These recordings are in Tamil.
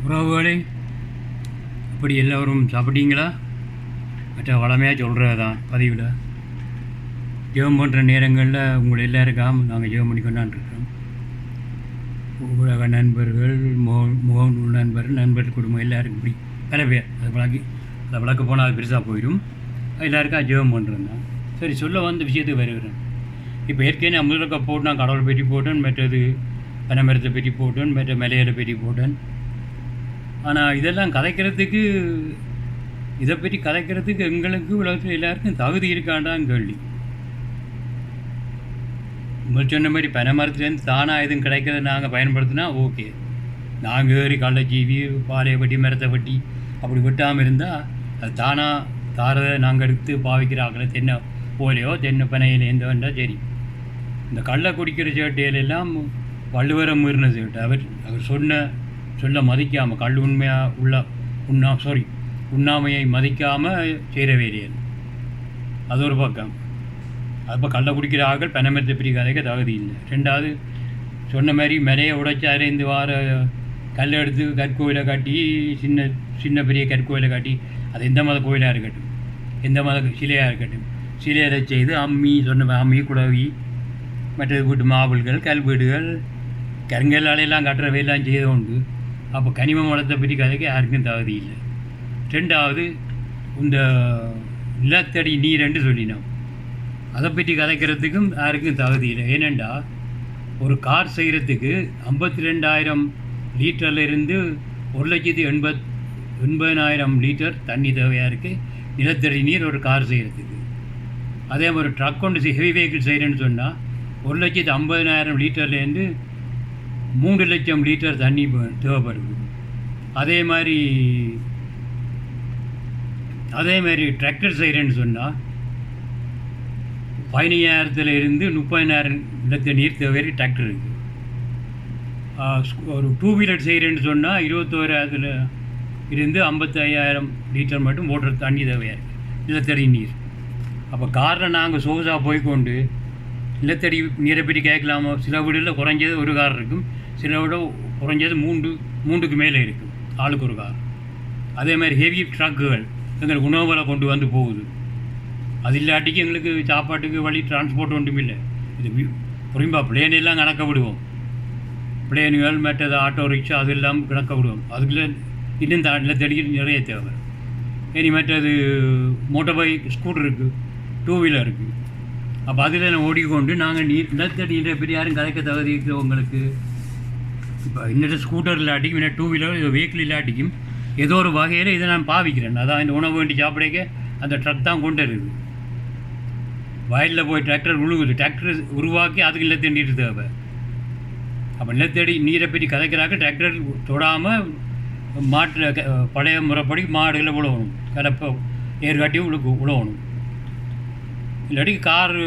உறவுகளே, இப்படி எல்லோரும் சாப்பிட்டீங்களா? மற்ற வளமையாக சொல்கிறது தான் பதிவில். ஜெபம் பண்ணுற நேரங்களில் உங்களை எல்லாருக்காக நாங்கள் ஜெபம் பண்ணி கொண்டாண்டுருக்கோம். ஊடக நண்பர்கள், முகநூல் நண்பர்கள் குடும்பம் எல்லாருக்கும் இப்படி பல பேர் அதை விளக்க போனால் அது பெருசாக போயிடும். எல்லாருக்கா ஜெபம் பண்ணுறேன் தான். சரி, சொல்ல வந்த விஷயத்துக்கு வருகிறேன். இப்போ ஏற்கனவே முதலுக்க போட்டு நான் கடவுளை பெட்டி போட்டேன், மற்றது பனைமரத்தை பெட்டி போட்டேன், மற்ற மலையில பெட்டி போட்டேன். ஆனால் இதெல்லாம் கதைக்கிறதுக்கு, இதை பற்றி கதைக்கிறதுக்கு எங்களுக்கு உலகத்தில் எல்லாருக்கும் தகுதி இருக்காண்டான்னு கேள்வி. உங்களுக்கு சொன்ன மாதிரி பனைமரத்துலேருந்து தானாக எதுவும் கிடைக்கிறத நாங்கள் பயன்படுத்தினா ஓகே. நாங்கள் ஏறி கள்ளச்சீவி பாலையை வெட்டி மரத்தை வெட்டி அப்படி வெட்டாமல் இருந்தால் அது தானாக தாரதை நாங்கள் எடுத்து பாவிக்கிறாங்களே. தென்னை போலையோ தென்னை பனையிலேருந்து வந்தால் சரி. இந்த கள்ள குடிக்கிற சேட்டையிலெல்லாம் வள்ளுவரம் மீறின சேட்டை. அவர் சொல்ல மதிக்காமல், கல் உண்மையாக உண்ணாமையை மதிக்காமல் செய்கிற வேலையல். அது ஒரு பக்கம். அப்போ கள்ள குடிக்கிற ஆக்கள் பனைமரத்தை பிரி கதைக்க தகுதி இல்லை. ரெண்டாவது, சொன்ன மாதிரி மலையை உடைச்சி அரைந்து வார கல் எடுத்து கற்கோயிலை காட்டி, சின்ன பெரிய கற்கோயிலை காட்டி, அது எந்த மத கோயிலாக இருக்கட்டும், எந்த மத சிலையாக இருக்கட்டும், சிலையை செய்து அம்மி குழவி மற்றது வீட்டு மாவுள்கள் கல்வீடுகள் கருங்கல்லாலையெல்லாம் கட்டுற வேலையெல்லாம் செய்த உண்டு. அப்போ கனிம வளத்தை பற்றி கதைக்கு யாருக்கும் தகுதி இல்லை. ரெண்டாவது, இந்த நிலத்தடி நீர் என்று சொல்லினோம், அதை பற்றி கதைக்கிறதுக்கும் யாருக்கும் தகுதி இல்லை. ஏனெண்டா ஒரு கார் செய்கிறதுக்கு 52,000 லிட்டர்லேருந்து 1,80,000 லிட்டர் தண்ணி தேவையாக இருக்குது நிலத்தடி நீர் ஒரு கார் செய்கிறதுக்கு. அதே மாதிரி ட்ரக் கொண்டு ஹெவி வெஹிக்கிள் செய்கிறேன்னு சொன்னால் 1,50,000 லிட்டர்லேருந்து 3 லட்சம் லிட்டர் தண்ணி தேவைப்படுது. அதே மாதிரி டிராக்டர் செய்கிறேன்னு சொன்னால் 15,000 30,000 லிட்டர் நீர் தேவை டிராக்டர் இருக்குது. ஒரு 2 வீலர் செய்கிறேன்னு சொன்னால் 21,000 55,000 லிட்டர் மட்டும் ஓட்டுற தண்ணி தேவையாக இருக்குது நிலத்தடி நீர். அப்போ காரில் நாங்கள் சொகுசாக போய்கொண்டு நிலத்தடி நீரை பற்றி கேட்கலாமோ? சில வீடுகளில் குறைஞ்சது ஒரு கார் இருக்கும், சில விட குறைஞ்சது 3க்கு மேலே இருக்கும் ஆளுக்கு ஒரு கார். அதே மாதிரி ஹெவி ட்ரக்குகள் எங்களுக்கு உணவுகளை கொண்டு வந்து போகுது. அது இல்லாட்டிக்கு எங்களுக்கு சாப்பாட்டுக்கு வழி டிரான்ஸ்போர்ட் ஒன்றும் இல்லை. இது புரியும்பா, பிளேனெல்லாம் கணக்க விடுவோம். பிளேனுகள் மற்றது ஆட்டோ ரிக்ஷா அதெல்லாம் கணக்க விடுவோம். அதுக்குள்ளே இன்னும் நிலத்தடி நிறைய தேவை. இனி மற்றது மோட்டர் பைக், ஸ்கூட்டர் இருக்குது, 2 வீலர் இருக்குது. அப்போ அதில் ஓடிக்கொண்டு நாங்கள் நிலத்தடி நீரை பற்றி யாரும் கதைக்க தகுதி இருக்கிறவங்களுக்கு இப்போ இன்னொரு ஸ்கூட்டர் இல்லாட்டிக்கும் இன்னும் 2 வீலர் வெஹிக்கிள் இல்லாட்டிக்கும் ஏதோ ஒரு வகையில் இதை நான் பாவிக்கிறேன். அதான் இந்த உணவு வேண்டி சாப்பிடக்க அந்த ட்ரக் தான் கொண்டு இருக்குது. வயலில் போய் டிராக்டர் உழுகுது, டிராக்டர் உருவாக்கி அதுக்கு நிலத்தடி நீர் தேவை. அப்போ நிலத்தடி நீரை பற்றி கதைக்கிறாக்க டிராக்டர் தொடாமல் மாட்டில் பழைய முறைப்படி மாடுகளை உழவணும், கலப்பை ஏற்காட்டி உழவணும். இல்லாட்டி கார்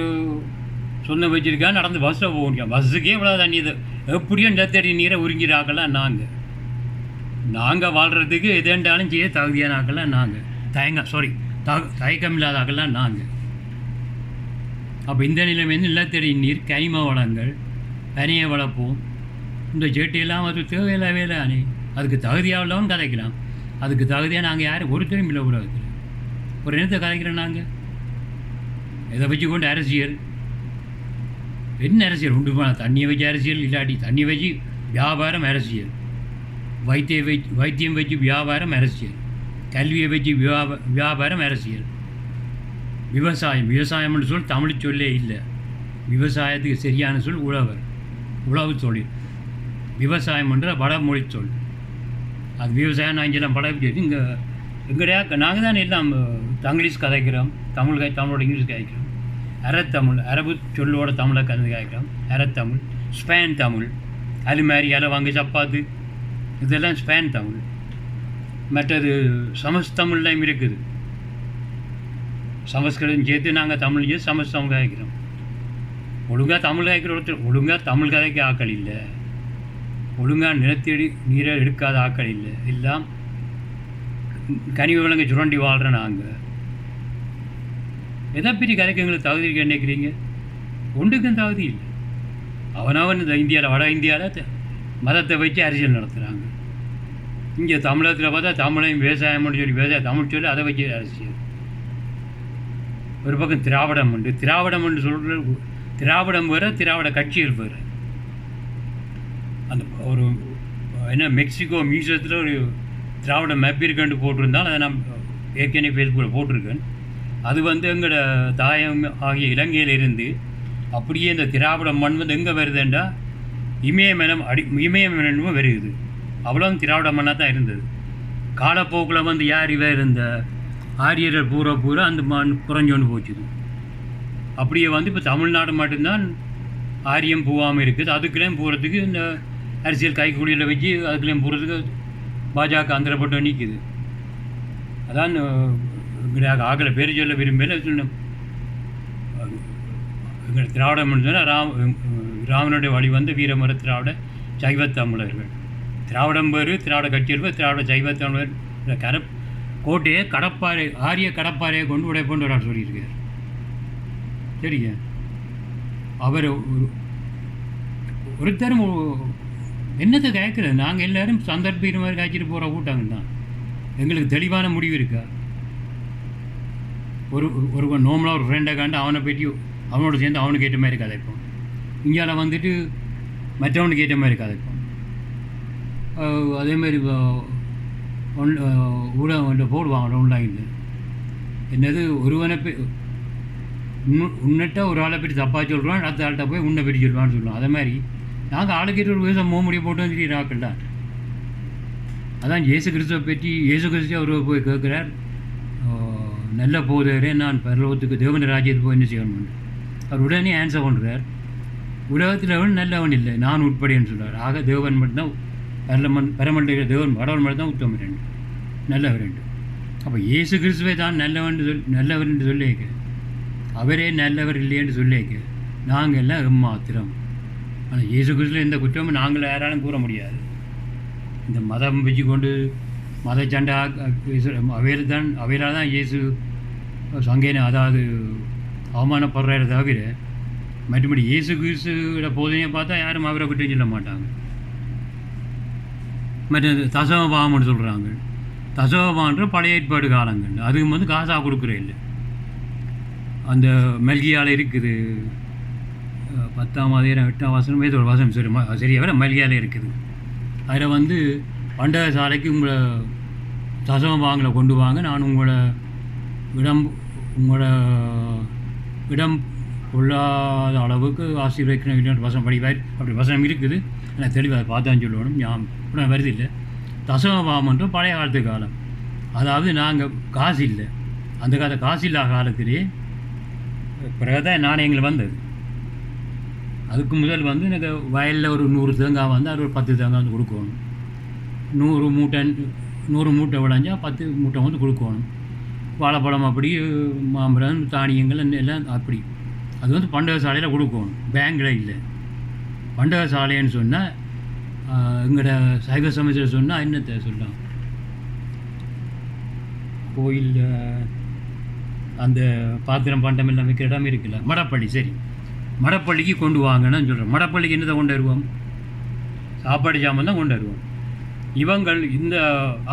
சொன்ன வச்சுருக்கா நடந்து பஸ்ஸில் போக பஸ்ஸுக்கே இவ்வளோ தண்ணி எப்படியும் நிலத்தடி நீரை உறிஞ்சிடாக்கலாம். நாங்கள் வாழ்கிறதுக்கு எதேண்டாலும் செய்ய தகுதியான ஆக்கலாம் நாங்கள். தயக்கம் இல்லாத ஆக்கலாம் நாங்கள். அப்போ இந்த நிலைமையில நிலத்தடி நீர், கனிம வளங்கள், பனையை வளர்ப்போம். இந்த செட்டியெல்லாம் அது தேவையில்லை வேலையானே. அதுக்கு தகுதியாக உள்ளவன் கதைக்கலாம். அதுக்கு தகுதியாக நாங்கள் யாரும் ஒருத்தரும் இல்லை உலகத்தில். ஒரு நேரத்தை கதைக்கிறோம் நாங்கள். இதை வச்சு கொண்டு அரசியல் என்ன அரசியல் உண்டு போனால் தண்ணியை வச்சு அரசியல், இல்லாட்டி தண்ணி வச்சு வியாபாரம் அரசியல், வைத்தியம் வச்சு வியாபாரம் அரசியல், கல்வியை வச்சு வியாபாரம் அரசியல், விவசாயம்னு சொல் தமிழ் சொல்லே இல்லை. விவசாயத்துக்கு சரியான சொல் உழவு தொழில். விவசாயம்ன்ற வடமொழி சொல். அது விவசாயம் நான் இங்கெல்லாம் படம் இங்கே எங்கடையா நாங்கள் தான் எல்லாம் தங்கிலீஷ் கதைக்கிறோம், தமிழோட இங்கிலீஷ் கதைக்கிறோம், அறத்தமிழ் அரபு சொல்லோட தமிழை கலந்து கதைக்கிறோம், அறத்தமிழ், ஸ்பேன் தமிழ், அது மாதிரி வாங்க சப்பாத்து, இதெல்லாம் ஸ்பேன் தமிழ். மற்றது சமஸ்தமிழ்லாம் இருக்குது. சமஸ்கிருதம் சேர்த்து நாங்கள் தமிழ் சேர்த்து சமஸ்தமிழ் கதைக்கிறோம். ஒழுங்காக தமிழ் கதைக்கிற ஒருத்தர் ஒழுங்காக தமிழ் கதைக்க ஆக்கள் இல்லை, ஒழுங்காக நிலத்தடி நீரை எடுக்காத ஆக்கள் இல்லை. எல்லாம் கனிம விலங்கு சுரண்டி வாழ்கிற நாங்கள். எதை பற்றி கதைக்க எங்களுக்கு தகுதி இருக்க நினைக்கிறீங்க? ஒன்றுக்கும் தகுதி இல்லை. அவனவன் இந்த இந்தியாவில் வட இந்தியாவில் மதத்தை வச்சு அரசியல் நடத்துகிறாங்க. இங்கே தமிழகத்தில் பார்த்தா தமிழையும் விவசாயம்னு சொல்லி தமிழ் சொல்லி அதை வச்சு அரசியல். ஒரு பக்கம் திராவிடம் உண்டு. திராவிடம் என்று சொல்கிற திராவிடம் வேறு, திராவிட கட்சிகள் வேறு. அந்த ஒரு என்ன மெக்சிகோ மியூசியத்தில் ஒரு திராவிட மேப் இருக்குன்னு போட்டிருந்தால் அதை நான் ஏற்கனவே ஃபேஸ்புக்கில் போட்டிருக்கேன். அது எங்களோட தாயம் ஆகிய இலங்கையிலிருந்து அப்படியே இந்த திராவிட மண் எங்கே வருதுன்றா இமயமனமும் வருகுது. அவ்வளோ திராவிட மண்ணாக தான் இருந்தது. காலப்போக்கில் யார் இவர் இந்த ஆரியர்கள் பூரா அந்த மண் குறைஞ்சோன்னு போச்சுது. அப்படியே இப்போ தமிழ்நாடு மட்டும்தான் ஆரியம் போகாமல் இருக்குது. அதுக்குள்ளேயும் போகிறதுக்கு இந்த அரசியல் கைக்கூலியில் வச்சு அதுக்குள்ளேயும் போகிறதுக்கு பாஜக அந்தரப்பட்டு நிற்குது. அதான் ஆகலை பேர் சொல்ல விரும்பல சொல்லணும். எங்கள் திராவிடம் சொன்னால் ராமனுடைய வழி வீரமர திராவிட சைவ தமிழர்கள். திராவிடம் பேர், திராவிட கட்சிகள் பேர், திராவிட சைவ தமிழர் கோட்டையை கடப்பாறை ஆரிய கடப்பாறையை கொண்டு உடைப்போன்னு ஒரு ஆள் சொல்லியிருக்கார். சரிங்க, அவர் ஒருத்தரும் என்னத்தை கேட்குறது? நாங்கள் எல்லோரும் சந்தர்ப்ப மாதிரி காய்ச்சிட்டு போகிற கூட்டாங்க தான். எங்களுக்கு தெளிவான முடிவு இருக்கா? ஒரு நோமலாக ஒரு ஃப்ரெண்டை காண்டு அவனை பற்றி அவனோட சேர்ந்து அவனுக்கு ஏற்ற மாதிரி கதைப்போம். இந்தியாவில் மற்றவனுக்கு ஏற்ற மாதிரி கதைப்போம். அதேமாதிரி ஊடகம் போடுவாங்க ஆன்லைனில். என்னது ஒருவனை உன்னிட்ட ஒரு ஆளை பற்றி தப்பாக சொல்கிறான், அடுத்த ஆள்கிட்ட போய் உன்னை பற்றி சொல்லுவான்னு சொல்லுவான். அதே மாதிரி நாங்கள் ஆளுக்கிட்ட ஒரு விவசாயம் முடிய போட்டோம் சொல்லி ராக்கல்ல. அதான் இயேசு கிறிஸ்துவை பற்றி இயேசு கிறிஸ்து அவர் போய் கேட்குறார், நல்ல போதவரே நான் பரலோகத்துக்கு தேவன் ராஜ்யத்துக்கு போய் என்ன செய்யணும்? அவர் உடனே ஆன்சர் பண்ணுறார், உலகத்தில் அவன் நல்லவன் இல்லை, நான் உட்படின்னு சொல்கிறார். ஆக தேவன் மட்டும்தான் பரமண்ட தேவன் கடவுள் மட்டும் தான் உத்தமர் ரெண்டு நல்லவர் ரெண்டு. அப்போ இயேசு கிறிஸ்துவை தான் நல்லவர் என்று சொல்லியிருக்க, அவரே நல்லவர் இல்லையென்று சொல்லியிருக்க, நாங்கள் எல்லாம் எம்மாத்திரம். ஆனால் இயேசு கிறிஸ்துவில் எந்த குற்றமும் நாங்கள் யாராலும் கூற முடியாது. இந்த மதம் வச்சு கொண்டு மத சண்டை அவையிலால் தான் இயேசு சங்கேன அதாவது அவமானப்படுறத தவிர மற்றபடி இயேசு கிறிஸ்துவோட போதனையை பார்த்தா யாரும் அவரை குற்றம் சொல்ல மாட்டாங்க. மற்ற தசமபாவம்னு சொல்கிறாங்க. தசமபாவன்ற பழைய ஏற்பாடு காலங்கள், அதுக்கு காசாக கொடுக்குற இல்லை. அந்த மல்கியால் இருக்குது 10ஆம் அதிகாரம் 8ஆம் வசனம் ஏதோ ஒரு வசனம் சரியாக வர மல்கியால் இருக்குது. அதில் பண்டக சாலைக்கு உங்களை தசமபாவங்களை கொண்டு வாங்க, நான் உங்களோட இடம் கொள்ளாத அளவுக்கு ஆசீர்வதிக்கணும் வசனம் படிவார். அப்படி வசனம் இருக்குது. ஆனால் தெளிவாக பார்த்தான்னு சொல்லணும். ஞாபகம் வருது இல்லை. தசமபாவம்ன்ற பழைய காலத்து காலம். அதாவது நாங்கள் காசு இல்லை, அந்த காசு இல்லாத காலத்திலே பிறகுதான் நாணயங்கள் வந்தது. அதுக்கு முதல் எனக்கு வயலில் ஒரு 100 தேங்காய் அது ஒரு 10 தேங்காய் கொடுக்கணும். 100 மூட்டை விளைஞ்சா 10 மூட்டை கொடுக்கணும். வாழைப்பழம் அப்படி, மாம்பழம், தானியங்கள் எல்லாம் அப்படி. அது பண்டக சாலையில் கொடுக்கணும், பேங்கில் இல்லை. பண்டக சாலைன்னு சொன்னால் எங்களோட சைவ சமைச்சர் சொன்னால் என்னத்தை சொல்லலாம், கோயிலில் அந்த பாத்திரம் பண்டம் எல்லாம் வைக்கிற இடம் இருக்குல்ல, மடப்பள்ளி. சரி, மடப்பள்ளிக்கு கொண்டு வாங்கன்னு சொல்கிறோம். மடப்பள்ளிக்கு என்னத்தை கொண்டு வருவோம்? சாப்பாடு சாமான் தான் கொண்டு வருவோம். இவங்கள் இந்த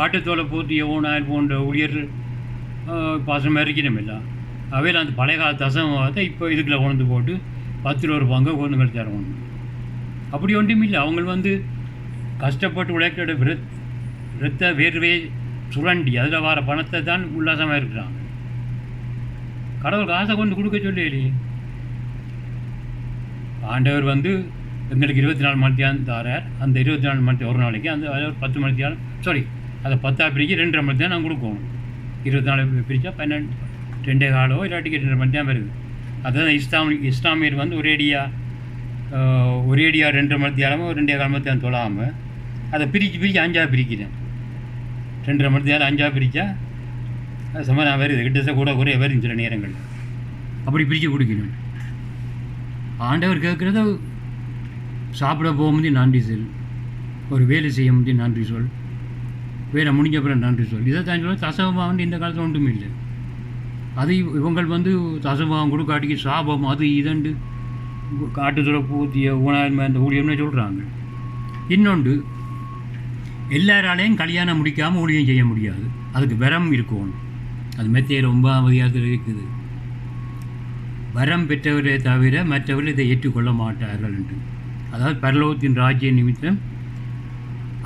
ஆட்டுத்தோலை போற்றிய ஓனாயில் போன்ற ஊழியர் பாசமாக இருக்கணும் இல்லை. அவையில் அந்த பழைய கால தசமத்தை இப்போ இதுக்குள்ள கொண்டு போட்டு 10 ரூபா பங்கு கொண்டு தரணும். அப்படி ஒன்றும் இல்லை. அவங்க கஷ்டப்பட்டு உழைக்கிற இரத்த வேர்வையை சுரண்டி அதில் வர பணத்தை தான் உல்லாசமாக இருக்கிறாங்க. கடவுள் காசை கொண்டு கொடுக்க சொல்லி ஆண்டவர் எங்களுக்கு 24 மணி நேரம் தாரார். அந்த 24 மணி ஒரு நாளைக்கு அந்த 10 மணி நேரம் அதை 10 பிரிக்க 2.5 மணி நேரம் நாங்கள் கொடுக்கணும். 24 பிரித்தா 2 காலோ இல்லாட்டிக்கு 2 மணி நேரம் வருது. அதுதான் இஸ்லாமியர் ஒரேடியாக 2 மணி நேரமோ 2 கால் மணி நேரம் தொழாமல் அதை பிரித்து 5ஆக பிரிக்கிறேன். 2.5 மணி நேரம் 5ஆக பிரித்தா அது சமாதானம் வருது. கிட்ட கூட குறைய வருது சில நேரங்கள். அப்படி பிரித்து கொடுக்கணும். ஆண்டவர் கேட்குறத சாப்பிட போகும்போது நன்றி சொல், ஒரு வேலை செய்ய முடியும் நன்றி சொல், வேலை முடிஞ்ச பிறகு நன்றி சொல். இதை தான் சொல்ல. தசமபாவம் இந்த காலத்தில் ஒன்றும் இல்லை. அது இவங்கள் தசமபாவம் கொடுக்காட்டிக்கு சாபம் அது இதண்டு காட்டுத்துறை பூத்திய உணவு அந்த ஊழியம்னு சொல்கிறாங்க. இன்னொன்று எல்லாராலையும் கல்யாணம் முடிக்காமல் ஊழியம் செய்ய முடியாது. அதுக்கு வரம் இருக்கணும். அது மெத்தையில் 9ஆம் அதிகாரத்தில் இருக்குது. வரம் பெற்றவரை தவிர மற்றவர்கள் இதை ஏற்றுக்கொள்ள மாட்டார்கள் என்று. அதாவது பரலோகத்தின் ராஜ்ய நிமித்தம்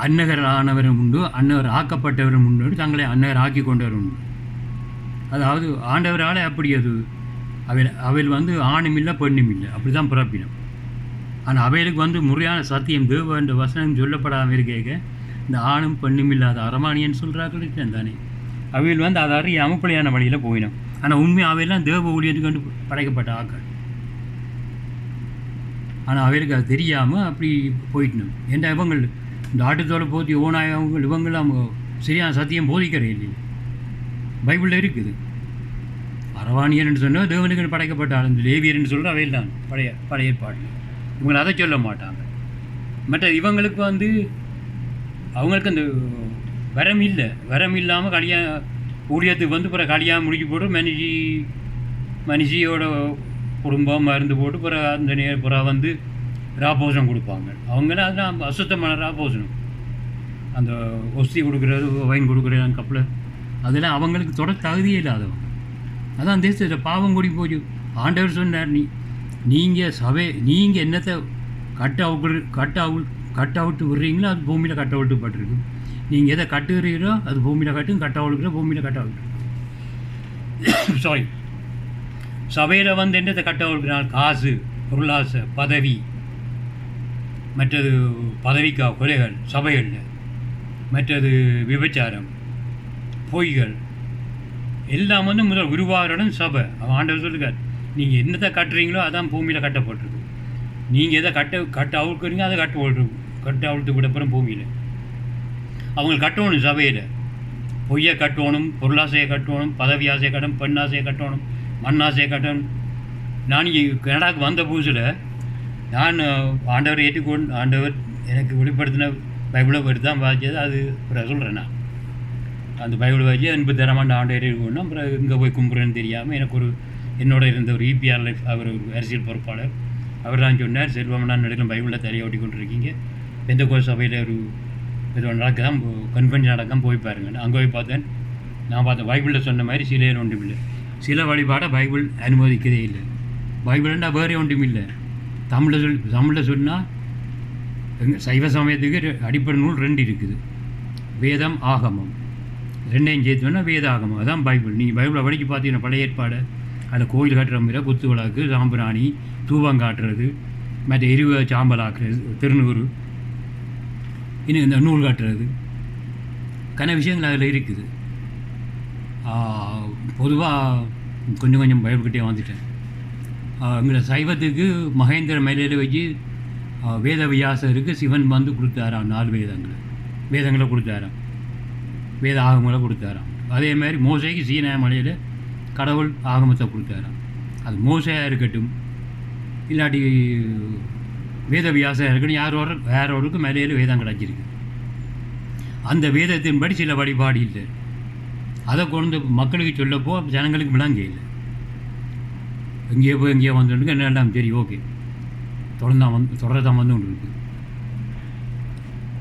அன்னகர் ஆனவரும் உண்டு, அன்னவர் ஆக்கப்பட்டவரும் உண்டு, தங்களை அன்னகர் ஆக்கி கொண்டவர் உண்டு. அதாவது ஆண்டவரால் அப்படி அது அவையில் வந்து ஆணும் இல்லை பெண்ணும் இல்லை, அப்படி தான் பிறப்பினம். ஆனால் அவைகளுக்கு முறையான சத்தியம் தேவ என்ற வசனம் சொல்லப்படாமல் இருக்க இந்த ஆணும் பெண்ணும் இல்லாத அரமானியன்னு சொல்கிறார்கள் தானே. அவையில் அது அறியாமல் பிள்ளையான வழியில் போயிடும். ஆனால் உண்மை அவையெல்லாம் தேவ ஊழியத்துக்கு கொண்டு படைக்கப்பட்ட ஆக்கள். ஆனால் அவைகளுக்கு அது தெரியாமல் அப்படி போயிட்டணும். ஏன்டா இவங்க இந்த ஆட்டுத்தோடு போத்தி ஓனாயவங்க இவங்களாம் சரியான சத்தியம் போதிக்கிற இல்லையே. பைபிளில் இருக்குது. அரவாணியர்னு சொன்னால் தேவனுக்கு படைக்கப்பட்ட ஆள். இந்த லேவியர்னு சொல்கிற அவையில் தான் பழைய ஏற்பாடு. இவங்களை அதை சொல்ல மாட்டாங்க. மற்ற இவங்களுக்கு அவங்களுக்கு அந்த வரம் இல்லை. வரம் இல்லாமல் ஊழியத்துக்கு பிற கல்யாணம் முடிச்சு போட்டு மனுஷியோட குடும்பம் மருந்து போட்டு பிற அந்த புறா ராபோசனம் கொடுப்பாங்க. அவங்களாம் அதுதான் அசுத்தமான ராபோசனம். அந்த ஒஸ்தி கொடுக்குறது, வைன் கொடுக்குறது கப்பில், அதெல்லாம் அவங்களுக்கு தொட தகுதியே இல்லாதவங்க. அதான் தேசத்தில் பாவம் கூடி போச்சு. ஆண்டவர் சொன்னார், நீங்கள் என்னத்தை கட் அவுட்டு விடுறீங்களோ அது பூமியில் கட் அவுட்டு பட்டிருக்கு. நீங்கள் எதை கட்டுகிறீங்களோ அது பூமியில் கட்டும், கட் அவுட்டுக்கிற பூமியில் கட் அவுட்டு. சாரி, சபையில் என்னத்தை கட் அவுட்டுனால் காசு, பொருளாசை, பதவி, மற்றது பதவிக்கா கொலைகள் சபைகளில், மற்றது விபச்சாரம், பொய்கள் எல்லாம் முதல் உருவாகிறோம் சபை. அவன் ஆண்டவர் சொல்லுக்கார், நீங்கள் என்னத்தை கட்டுறீங்களோ அதான் பூமியில் கட்டப்பட்டிருக்கு. நீங்கள் எதை கட்ட அவுழ்க்குறீங்க அதை கட்ட அவுழ்த்து விடப்புறம் பூமியில் அவங்க கட்டணும். சபையில் பொய்யை கட்டணும், பொருளாசையை கட்டணும், பதவி ஆசையை கட்டணும், பெண் ஆசையை கட்டணும், மண்ணாசையை கட்டணும். நான் கனடாவுக்கு வந்த புதுசில் நான் ஆண்டவர் ஆண்டவர் எனக்கு வெளிப்படுத்தின பைபிளை எடுத்து தான் வாசிச்சது. அது அப்புறம் சொல்கிறேன். நான் அந்த பைபிளை வாசி அன்பு தரமாண்ட ஆண்டவர் இருக்கணும். அப்புறம் இங்கே போய் கும்பிட்றேன்னு தெரியாமல் எனக்கு என்னோட இருந்த ஒரு இபிஆர் லைஃப், அவர் ஒரு அரசியல் பொறுப்பாளர், அவர் தான் சொன்னார், செல்வமனான் நடுவில் பைபிளில் தரையை ஓட்டி கொண்டிருக்கீங்க, எந்த கோயில் சபையில் ஒரு இது நடக்கலாம், கன்வென்ஷன் நடக்காமல் போய் பாருங்க. அங்கே போய் பார்த்தேன். நான் பார்த்தேன் பைபிளில் சொன்ன மாதிரி சிலையில் ஒன்றும் இல்லை. சில வழிபாடை பைபிள் அனுமதிக்கதே இல்லை. பைபிள்னா வேறே ஒன்றும் இல்லை. தமிழில் சொன்னால் சைவ சமயத்துக்கு அடிப்படை நூல் 2 இருக்குது, வேதம், ஆகமம். 2ஐயும் சேர்த்துனா வேத ஆகமம், அதான் பைபிள். நீங்கள் பைபிளை படித்து பார்த்தீங்கன்னா பழைய ஏற்பாடு அதில் கோயில் கட்டுற முறை, குத்து விளக்கு, சாம்பிராணி, தூபம் காட்டுறது, மற்ற எரிவை சாம்பல் ஆக்குறது, திருநூறு, இன்னும் இந்த நூல் காட்டுறது, விஷயங்கள் அதில் இருக்குது. பொதுவாக கொஞ்சம் பைபிள்கிட்டே வந்துட்டேன். எங்களை சைவத்துக்கு மகேந்திர மேலையில் வச்சு வேத வியாசருக்கு சிவன் கொடுத்தாராம் 4 வேதங்களை கொடுத்தாராம், வேத ஆகமங்களை கொடுத்தாராம். அதே மாதிரி மோசைக்கு சீனா மலையில் கடவுள் ஆகமத்தை கொடுத்தாராம். அது மோசையாக இருக்கட்டும், இல்லாட்டி வேத வியாசம் இருக்கட்டும், யாரோருக்கு மேலேயில் வேதம் கிடச்சிருக்கு. அந்த வேதத்தின்படி சில வழிபாடு இல்லை. அதை கொண்டு மக்களுக்கு சொல்லப்போ ஜனங்களுக்கு விளங்க இல்லை. எங்கேயோ வந்துட்டு என்னெல்லாம் சரி ஓகே தொடர்தான் வந்து கொண்டு இருக்குது.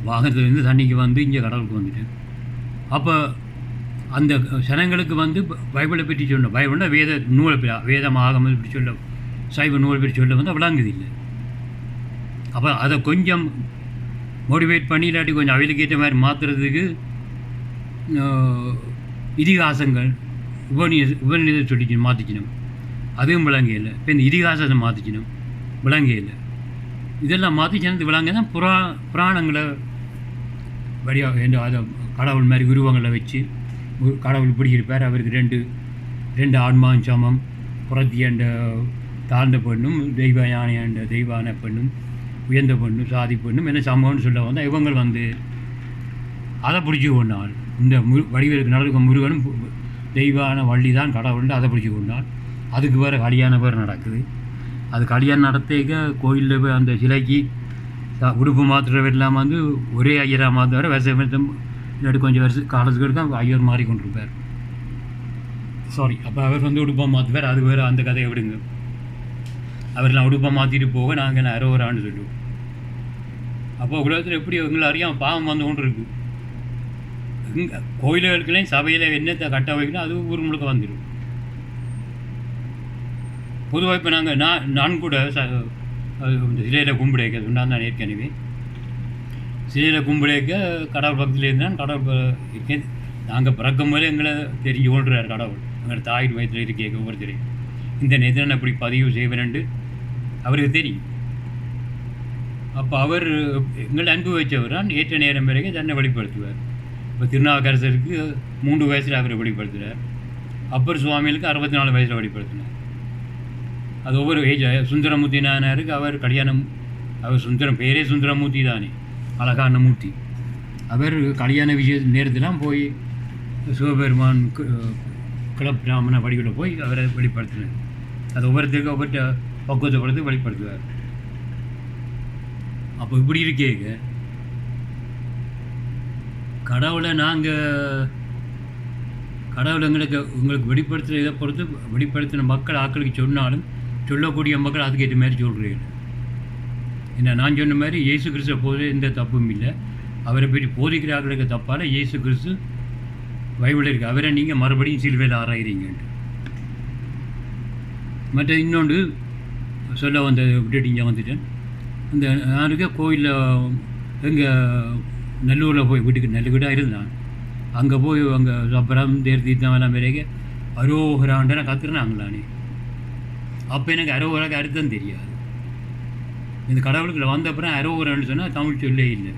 வாகனத்துலேருந்து தண்ணிக்கு இங்கே கடவுளுக்கு வந்துட்டேன். அப்போ அந்த ஜனங்களுக்கு பைபிளை பற்றி சொல்ல, பைபிள்னா வேத நூலை வேதம் ஆகமம் இப்படி சொல்ல, சைவ நூலை பற்றி சொல்ல விளங்குது இல்லை. அப்போ அதை கொஞ்சம் மோட்டிவேட் பண்ணி இல்லாட்டி கொஞ்சம் அவைகளுக்கு ஏற்ற மாதிரி மாற்றுறதுக்கு இதிகாசங்கள் உபநிதை சொல்லிக்கணும், மாற்றிக்கணும். அதுவும் விளங்க இல்லை. இப்போ இந்த இதிகாசத்தை மாற்றிக்கணும், விளங்க இல்லை. இதெல்லாம் மாற்றிச்சினது விளங்க தான் புராணங்களை வழியாக அதை கடவுள் மாதிரி உருவங்களை வச்சு கடவுள் இப்படி இருப்பார், அவருக்கு 2 ஆன்மான் சமம், புறத்தியண்ட தாழ்ந்த பெண்ணும், தெய்வ யானையாண்ட தெய்வான பெண்ணும், உயர்ந்த பெண்ணும், சாதி பெண்ணும் என்ன சமம்னு சொல்ல வந்தால் இவங்கள் அதை பிடிச்சி கொண்டாள். இந்த வடிவேலுக்கு நடக்க முருகனும் தெய்வான வள்ளி தான் கடவுள்னு அதை பிடிச்சி கொண்டாள். அதுக்கு வேறு கல்யாண பேர் நடக்குது. அது கல்யாணம் நடத்திக்க கோயிலில் போய் அந்த சிலைக்கு உடுப்பு மாத்திர இல்லாமல் ஒரே ஐயராக மாற்றுவார். வருஷம் இல்லாட்டி கொஞ்சம் காலத்துக்கு எடுக்க ஐயர் மாறி கொண்டிருப்பார். சாரி, அப்போ அவர் உடுப்பாக மாற்றுவார். அது வேறு அந்த கதையை விடுங்க. அவர்லாம் உடுப்பாக மாற்றிட்டு போக நாங்கள் 60 ஆண்டு சொல்லுவோம். அப்போ உலகத்தில் எப்படி எங்களை அறியாமல் பாவம் கொண்டு இருக்குது. இங்கே கோயில்களுக்குள்ளேயும் சபையில் என்னத்தை கட்ட வைக்கணும் அது ஊர் முழுக்க வந்துடும். பொதுவாக இப்போ நான் கூட இந்த சிலையில் கும்பிடைக்க சொன்னான் தான் ஏற்கனவே. சிலையில் கும்பிடைக்க கடவுள் பக்கத்தில் இருந்தால் கடவுள் இருக்கேன். நாங்கள் பிறக்கும் போது எங்களை தெரிஞ்சு கொள்கிறார் கடவுள். எங்களை தாயின் வயத்தில் இருக்கேன் ஒவ்வொருத்தரையும். இந்த நேரத்தில் இப்படி பதிவு செய்வேன்ட்டு அவருக்கு தெரியும். அப்போ அவர் எங்களை அனுபவித்தவரான் ஏற்ற நேரம் வரைக்கும் தன்னை வெளிப்படுத்துவார். இப்போ திருநாவுக்கரசருக்கு 3 வயசில் அவரை வெளிப்படுத்துகிறார். அப்பர் சுவாமிகளுக்கு 64 வயசில் வெளிப்படுத்தினார். அது ஒவ்வொரு ஏஜ். சுந்தரமூர்த்தி நாயனாருக்கு அவர் கல்யாணம், அவர் பேரே சுந்தரமூர்த்தி தானே, அழகான மூர்த்தி. அவர் கல்யாண விஷய நேரத்திலாம் போய் சிவபெருமான் கிளப் பிராமண வடிவில் போய் அவரை வெளிப்படுத்தினார். அது ஒவ்வொருத்தருக்கு ஒவ்வொரு பக்குவத்தை கொடுத்து வெளிப்படுத்துவார். அப்போ இப்படி இருக்கேங்க கடவுளை கடவுளை உங்களுக்கு வெளிப்படுத்துகிற இதை பொறுத்து வெளிப்படுத்தின மக்கள் ஆக்களுக்கு சொன்னாலும் சொல்லக்கூடிய மக்கள் அதுக்கேற்ற மாதிரி சொல்கிறீங்க. என்ன நான் சொன்ன மாதிரி இயேசு கிறிஸ்துவ போது எந்த தப்பும் இல்லை. அவரை பற்றி போதிக்கிற ஆக்களுக்கு தப்பால் இயேசு கிறிஸ்து பைபிளில் இருக்குது. அவரை நீங்கள் மறுபடியும் சிலுவையில் ஆராயிறீங்கன்ட்டு. மற்ற இன்னொன்று சொல்ல வந்த விட்டுட்டு இங்கே வந்துட்டேன். இந்த நான் இருக்க கோயிலில் எங்கள் நல்லூரில் போய் வீட்டுக்கு நல்ல வீடாக இருந்தான். அங்கே போய் அங்கே அப்புறம் தேர்தீர்த்தம் எல்லாம் பிறகு அரோகராண்டனை கத்துறாங்களானே. அப்போ எனக்கு அரோகராக்கு அர்த்தம் தெரியாது. இந்த கடவுளுக்குள்ள வந்த அப்புறம் அரோகரான்னு சொன்னால் தமிழ் சொல்லே இல்லை.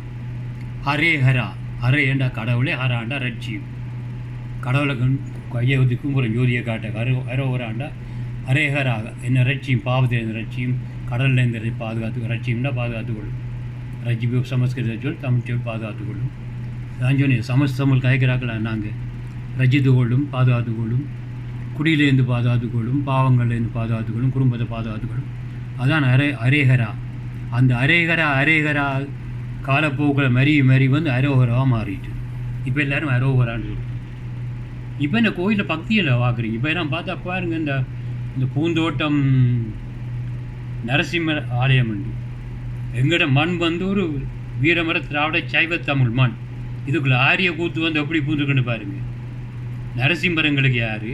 ஹரே ஹரா, ஹரே ஏண்டா கடவுளே, ஹராண்டா ரட்சியும். கடவுளை கையை ஊற்றி கும்புறம் ஜோதியை காட்ட அரோகராண்டா ஹரே ஹரா என்ன ரட்சியும், பாவத்தில் ரட்சியும், கடலில் இருந்து பாதுகாத்து ரட்சியம்னா பாதுகாத்துக்கொள்ளும். ரட்சிப்பு சமஸ்கிருத சொல், தமிழ் சொல் பாதுகாத்துக்கொள்ளும். நான் சொன்னேன் சமஸ்தமிழ் கயக்கிறாக்கலாம். நாங்கள் ரட்சித்து கொள்ளும், பாதுகாத்துக்கொள்ளும், குடியிலேருந்து பாதுகாத்துக்கொள்ளும், பாவங்கள்லேருந்து பாதுகாத்துக்கொள்ளும், குடும்பத்தை பாதுகாத்துக்கொள்ளும். அதான் அரேகரா. அந்த அரேகரா காலப்போக்கில் மறி வந்து அரோகராவாக மாறிட்டு இப்போ எல்லோரும் அரோகரான்னு சொல்லுவோம். இப்போ இந்த கோயிலில் பக்தியில் பார்க்குறீங்க. இப்போ எல்லாம் பார்த்தா பாருங்க, இந்த பூந்தோட்டம் நரசிம்மர் ஆலயம் உண்டு. எங்கள்ட மண் வந்து ஒரு வீரமர திராவிட சைவ தமிழ் மண். இதுக்குள்ள ஆரிய கூத்து வந்து எப்படி பூந்துக்குன்னு பாருங்க. நரசிம்மர் எங்களுக்கு யார்,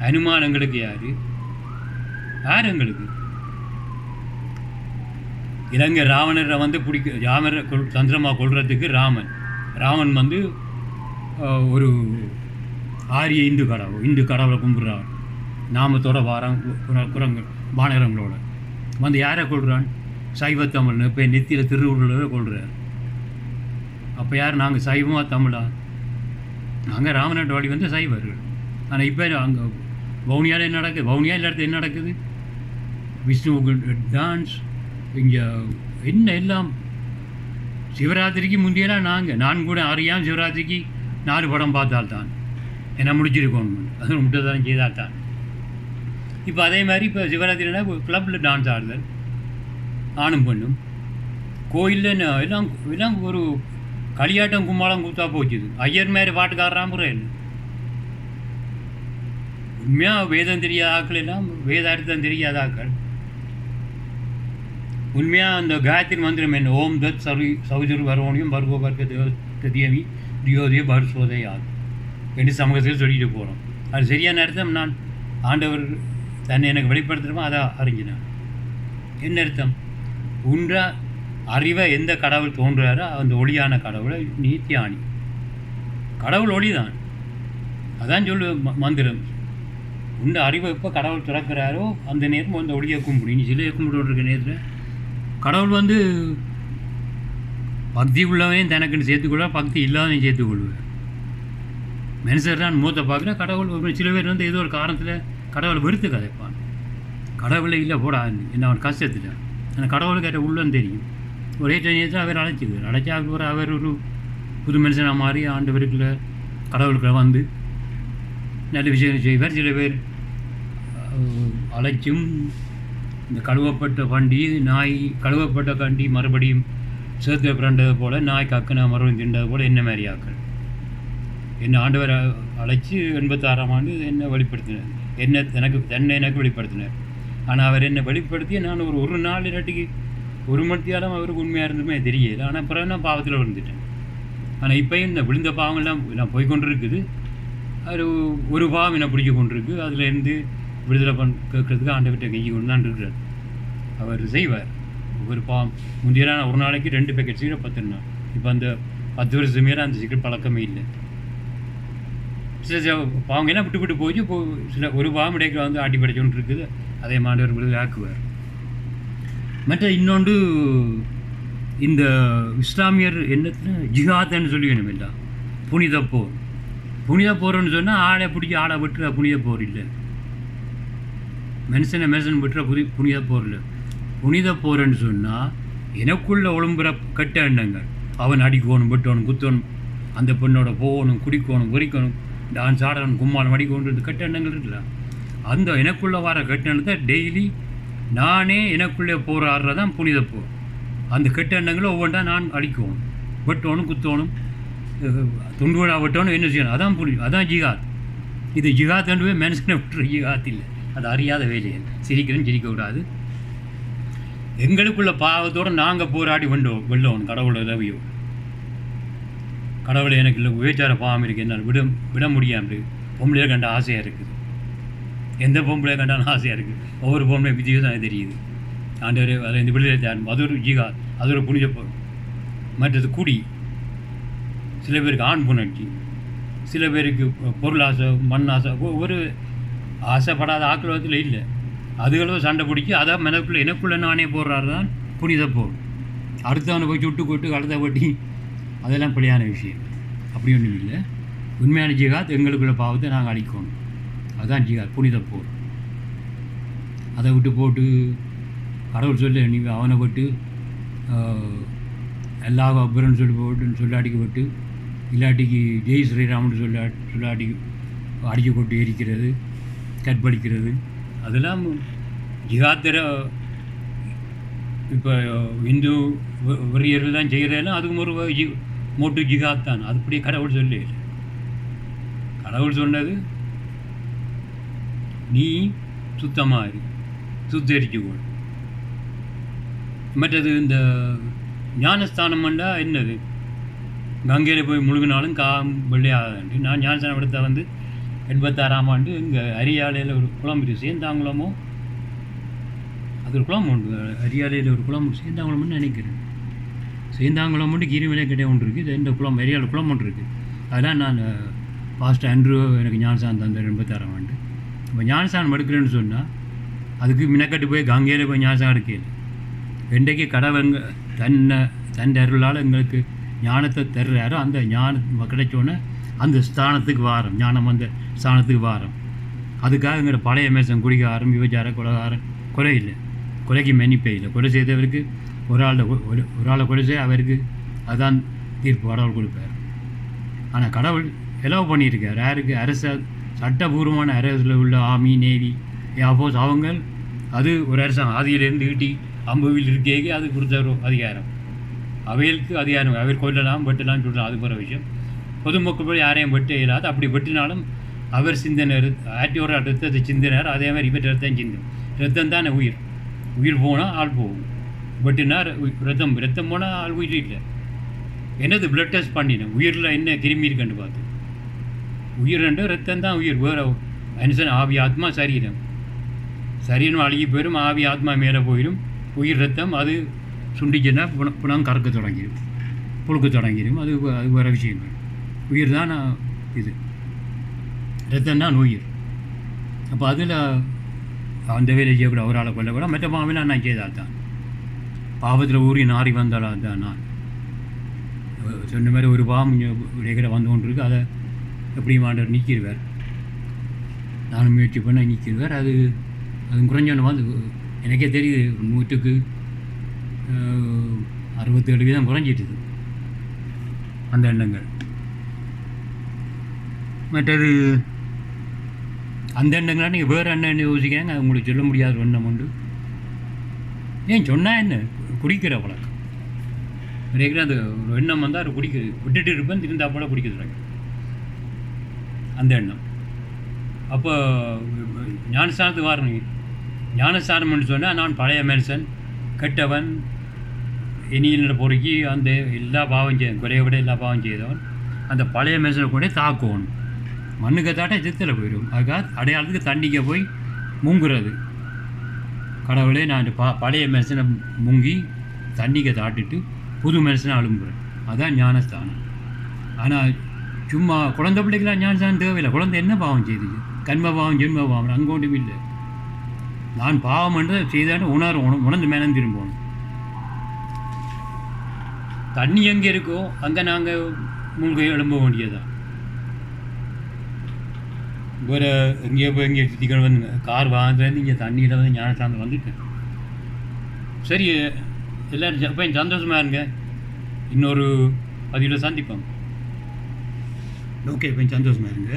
ஹனுமான் எங்களுக்கு யார் எங்களுக்கு? இலங்கை ராவணரை வந்து ராமரை தந்திரமாக கொள்றதுக்கு ராமன் வந்து ஒரு ஆரிய இந்து கடவுளை கும்பிட்றான். நாமத்தோட குரங்கு பானகரங்களோட வந்து யாரை கொள்கிறான்? சைவத்தமிழ்னு இப்போ நெத்தியில் திருவுருளை கொள்கிறார். அப்போ யார்? நாங்கள் சைவமாக தமிழா? நாங்கள் ராமநாட்டு வழி வந்து சைவர்கள். ஆனால் இப்போ அங்கே வவுனியாவில் என்ன நடக்குது? வவுனியா இடத்துல என்ன நடக்குது? விஷ்ணுவுக்கு டான்ஸ், இங்கே என்ன எல்லாம். சிவராத்திரிக்கு முந்தையெல்லாம் நான் கூட அறியாமல் சிவராத்திரிக்கு 4 படம் பார்த்தால்தான் என்ன முடிச்சிருக்கோம். அது முட்டதான் செய்தால்தான். இப்போ அதே மாதிரி இப்போ சிவராத்திரினா கிளப்பில் டான்ஸ் ஆடுதல், ஆணும் பெண்ணும். கோயிலில் எல்லாம் ஒரு களியாட்டம் கும்மாளம் கூத்தா போச்சுது. ஐயர் மாதிரி பாட்டுக்காரராக முறை இல்லை. உண்மையாக வேதம் தெரியாத ஆக்கள் எல்லாம் வேதார்த்தம் தெரியாத ஆக்கள் உண்மையாக அந்த காயத்ரி மந்திரம் என்ன? ஓம் தத் சௌஜர் வரவோனியும் பர்கோ பர்க்க ததியமி தியோதிய பர்சோதையாது என்று சமூகத்தில் சொல்லிட்டு போகிறோம். அது சரியான அர்த்தம். நான் ஆண்டவர் தன்னை எனக்கு வெளிப்படுத்துகிறோமோ அதை அறிஞ்சினான். என்ன அர்த்தம்? உன்றா அறிவை எந்த கடவுள் தோன்றுறாரோ அந்த ஒளியான கடவுளை நீ தியானி. கடவுள் ஒளிதான். அதான் சொல்லு மந்திரம். உண்ட அறிவை எப்போ கடவுள் திறக்கிறாரோ அந்த நேரம் அந்த ஒளியை கும்பிடு. நீ சிலையை கும்பிடுற நேரத்தில் கடவுள் வந்து பக்தி உள்ளவனையும் தனக்குன்னு சேர்த்துக்கொள்வார், பக்தி இல்லாதவனையும் சேர்த்துக்கொள்வார். மனுஷர் தான் மூத்த பார்க்குற கடவுள். சில பேர் வந்து ஏதோ ஒரு காரணத்தில் கடவுளை வெறுத்து கதைப்பான். கடவுளை இல்லை போடாது என்ன அவன் கஷ்டத்தில். ஆனால் கடவுளுக்கு கேட்ட உள்ளம் தெரியும். ஒரே நேரத்தில் அவர் அழைச்சிக்குவார். அழைச்சா அவர் ஒரு புது மனுஷனாக மாறி ஆண்டவருக்குள்ள கடவுளுக்குள்ள வந்து நல்ல விஷயங்கள் செய்வார். சில பேர் அழைச்சும் இந்த கழுவப்பட்ட கண்டி மறுபடியும் சேர்த்து பிறண்டது போல், நாய் கக்குனா மறுபடியும் திண்டது போல் என்ன மாதிரி ஆக்கள். என்ன ஆண்டவர் அழைச்சி 86ஆம் ஆண்டு என்ன வெளிப்படுத்தினார். எனக்கு வெளிப்படுத்தினார். ஆனால் அவர் என்னை வெளிப்படுத்தி நான் ஒரு நாள் இல்லாட்டிக்கு 1 மணித்தியாலும் அவருக்கு உண்மையாக இருந்துமே தெரியல. ஆனால் பிறகு நான் பாவத்தில் விழுந்துட்டேன். ஆனால் இப்போயும் இந்த விழுந்த பாவங்கள்லாம் எல்லாம் போய்கொண்டு இருக்குது. அது ஒரு பாவம் என்ன பிடிச்சி கொண்டு இருக்குது. அதுலேருந்து விடுதலை கேட்கறதுக்கு ஆண்டவர்கிட்ட கெஞ்சி கொண்டு தான் இருக்கிறார். அவர் செய்வார். ஒவ்வொரு பாவம் முந்தையெல்லாம் ஒரு நாளைக்கு 2 பேக்கெட் சீக்கிரம் 10 நாள். இப்போ அந்த 10 வருஷம் மேலே அந்த சிகரெட் பழக்கமே இல்லை. சில பாவங்கெல்லாம் விட்டு விட்டு போய் சில ஒரு பாவம் இடைக்கில் வந்து ஆட்டி படைச்சோன்னு இருக்குது. அதே மாண்டவர் விடுதலை ஆக்குவார். மற்ற இன்னொன்று இந்த இஸ்லாமியர் என்னத்தில் ஜிஹாத்ன்னு சொல்லி வேணும் இல்லை, புனித போர். புனித போர்ன்னு சொன்னால் ஆடை பிடிச்சி ஆடை விட்டுற புனித போர் இல்லை. மனுஷன் விட்டுற புனித போர் இல்லை. புனித போர்ன்னு சொன்னால் எனக்குள்ள ஒழும்புற கெட்ட எண்ணங்கள், அவன் அடிக்கணும், வெட்டணும், குத்தணும், அந்த பெண்ணோட போகணும், குடிக்கணும், பொறிக்கணும், டான்ஸ் ஆடணும், கும்மாளம் அடிக்கணும், கெட்ட எண்ணங்கள் இருக்குல்ல, அந்த எனக்குள்ளே வர கெட்ட எண்ணத்தை டெய்லி நானே எனக்குள்ளே போராடுறதான் புனித போர். அந்த கெட்ட எண்ணங்களை ஒவ்வொன்றா நான் அடிக்கணும், வெட்டணும், குத்தணும், துண்டுவிழா வெட்டணும், என்ன செய்யணும், அதான் அதான் ஜிகாத். இது ஜிகாத்ன்னு போய் மனுஷனை விட்டுற ஜிகாத் இல்லை. அது அறியாத வேலையை சிரிக்கிறேன்னு சிரிக்கக்கூடாது. எங்களுக்குள்ள பாவத்தோடு நாங்கள் போராடி வெல்லணும் கடவுளை உதவியோ. கடவுளை எனக்கு இல்லை உபச்சார பாவம் இருக்குது, என்னால் விட முடியாது. பொம்பளையை கண்ட ஆசையாக இருக்குது. எந்த பொம்பளையை கண்டாலும் ஆசையாக இருக்குது. ஒவ்வொரு பொம்பளை விதியும் தான் தெரியுது. ஆண்டவர் அதை இந்த விடுதலை தேடும். அது ஒரு ஜிகாத், அது ஒரு புனித போர். மற்றது குடி, சில பேருக்கு ஆண் புணர்ச்சி, சில பேருக்கு பொருளாசை, மண் ஆசை, ஒரு ஆசைப்படாத ஆக்கிரகத்தில் இல்லை. அதுகளோ சண்டை பிடிச்சி அதை மனக்குள்ளே எனக்குள்ளே நானே போடுறாரு தான் புனித போர். அடுத்தவனை போய் சுட்டு கொட்டு கழுத கொட்டி அதெல்லாம் பிழையான விஷயம். அப்படி ஒன்றும் இல்லை. உண்மையான ஜிகாத் எங்களுக்குள்ள பாவத்தை நாங்கள் அழிக்கணும். அதுதான் ஜிகாத், புனித போர். அதை விட்டு போட்டு கடவுள் சொல்லி நீங்கள் அவனை விட்டு எல்லா அப்புறம்னு சொல்லி போட்டுன்னு சொல்லாட்டிக்கு விட்டு இல்லாட்டிக்கு ஜெய் ஸ்ரீராம்னு சொல்லாட்டிக்கு அடிக்க கொண்டு எரிக்கிறது, கற்பழிக்கிறது, அதெல்லாம் ஜிகாத்திர இப்போ இந்து வெறியர்கள் தான் செய்கிறதெல்லாம் அதுக்கும் ஒரு மோட்டு ஜிகாத் தான். அதுபடியே கடவுள் சொல்லி, கடவுள் சொன்னது நீ சுத்தமாக இரு, சுத்தரிச்சுக்கோ. மற்றது இந்த ஞானஸ்தானம் பண்ணா என்னது, கங்கையில் போய் முழுகினாலும் வெள்ளையாகாது. நான் ஞானஸ்தானம் எடுத்த வந்து 86ஆம் ஆண்டு இங்கே அரியாலையில் ஒரு குளம் இருக்குது, சேந்தாங்குளமோ, அது ஒரு குளம் உண்டு. அரியாலையில் ஒரு குளம் சேந்தாங்குளம்னு நினைக்கிறேன். சேந்தாங்குளம் மட்டும் கீரிமலை கிட்டே ஒன்று இருக்குது. இந்த குளம் அரியாலை குளம் ஒன்று இருக்குது. அதெல்லாம் நான் பாஸ்ட் ஆண்ட்ரூ எனக்கு ஞானஸ்தானம் தந்தார் 86ஆம் ஆண்டு. இப்போ ஞானஸ்தானம் எடுக்கிறேன்னு சொன்னால் அதுக்கு மினக்கட்டு போய் கங்கையில் போய் ஞானஸ்தானம் எடுக்கல. என்றைக்கு கடவுங்க தன் அருளால் எங்களுக்கு ஞானத்தை தர்றாரோ அந்த ஞானம் கிடைச்சோன்னே அந்த ஸ்தானத்துக்கு வாரம், ஞானம் அந்த ஸ்தானத்துக்கு வாரம். அதுக்காக எங்களோட பழைய மேசம் குடிகாரம், விபச்சார, கொலைகாரம், கொலை இல்லை, கொலைக்கு மன்னிப்பே இல்லை. கொலை செய்தவருக்கு ஒரு ஆளை கொலை செய்ய அவருக்கு அதுதான் தீர்ப்பு கடவுள் கொடுப்பார். ஆனால் கடவுள் எலவு பண்ணியிருக்கார் யாருக்கு, சட்டபூர்வமான அரசில் உள்ள ஆர்மி, நேவி, ஏர்ஃபோர்ஸ், அவங்க அது ஒரு அரசாங்கம் ஆதியிலேருந்து ஈட்டி அம்புவில் இருக்கே அது கொடுத்த ஒரு அதிகாரம். அவைகளுக்கு அதிகாரம், அவை கொல்லலாம், வெட்டலாம், சொல்லலாம், அது போகிற விஷயம். பொதுமக்கள் யாரையும் வெட்ட இயலாது. அப்படி வெட்டினாலும் அவர் சிந்தனர் ஆட்டியோட ரத்தத்தை சிந்தினார். அதே மாதிரி இவர் ரத்தம் சிந்தும். ரத்தம் தானே உயிர். உயிர் போனால் ஆள் போகும். வெட்டினா ரத்தம் போனால் ஆள் உயிர் இல்லை. என்னது பிளட் டெஸ்ட் பண்ணினேன், உயிரில் என்ன கிருமி இருக்குன்னு பார்த்து. உயிர் ரெண்டு ரத்தம் தான் உயிர். வேறு மனுஷன் ஆவி ஆத்மா சரீரம், சரீரம் அழுகி போயிடும், ஆவி ஆத்மா மேலே போயிடும். உயிர் ரத்தம் அது சுண்டிச்சுன்னா புணம் கறக்க தொடங்கிடும், புழுக்க தொடங்கிடும். அது வேறு விஷயங்கள். உயிர் தான் இது, ரத்தம் தான் உயிர். அப்போ அதில் அந்த வேலை செய்யக்கூடாது, ஒரு ஆளை கொல்லக்கூடாது. மற்ற பாவெல்லாம் நான் செய்தால் தான் பாவத்தில் ஊறி நாரி வந்தாலும் தான் நான் சொன்ன மாதிரி ஒரு பாவம் இடைக்கிற வந்து கொண்டு இருக்கு. அதை எப்படி மாண்டவர் நீக்கிடுவார். நானும் முயற்சி பண்ண நீக்கிடுவார். அது குறைஞ்சோன்னு வந்து எனக்கே தெரியுது 100க்கு 67% குறைஞ்சிட்டுது அந்த எண்ணங்கள். மற்றது அந்த எண்ணங்களாக நீங்கள் வேறு எண்ணம் யோசிக்கிறாங்க, அது உங்களுக்கு சொல்ல முடியாத ஒரு எண்ணம் உண்டு. ஏன் சொன்னால் என்ன, குடிக்கிற பழக்கம் நினைக்கிறேன். அந்த ஒரு எண்ணம் வந்தால் அது குடிக்க விட்டுட்டு இருப்பேன், திருந்தா போல குடிக்கிறாங்க அந்த எண்ணம். அப்போ ஞானஸ்தானத்துக்கு வரணும். ஞானஸ்தானம்னு சொன்னால் நான் பழைய மனுஷன், கெட்டவன், இனியில் பொறுக்கி அந்த எல்லா பாவம் செய்யும் குறைய விட எல்லா பாவம் செய்தவன் அந்த பழைய மனுஷனை கூட தாக்கணும். மண்ணுக்கு தாட்ட சித்தில் போயிடும். அதுக்காக அடையாளத்துக்கு தண்ணிக்க போய் முங்குறது. கடவுளே நான் பழைய மனுஷனை முங்கி தண்ணிக்க தாட்டிட்டு புது மனுஷனை அழும்புறேன். அதுதான் ஞானஸ்தானம். ஆனால் சும்மா குழந்தை பிள்ளைக்கெல்லாம் ஞானஸ்தானம் தேவையில்லை. குழந்தை என்ன பாவம் செய்துச்சு? கண்ம பாவம் ஜென்ம பாவம் அங்கே ஒன்றும் இல்லை. நான் பாவம் என்று செய்தான்னு உணர்ந்து மேலே திரும்பணும். தண்ணி எங்கே இருக்கோ அங்கே நாங்கள் மூழ்கி எழும்ப வேண்டியதான். வேறு எங்கேயோ போய் எங்கேயோ சுற்றிக்கணும் வந்துங்க கார் வாங்குறது இங்கே தண்ணியில் வந்து ஞானஸ்தானம் வந்துட்டேன். சரி, எல்லோரும் இப்போ சந்தோஷமாக இருங்க. இன்னொரு பதிவில் சந்திப்போம். ஓகே, இப்போ சந்தோஷமாக இருங்க.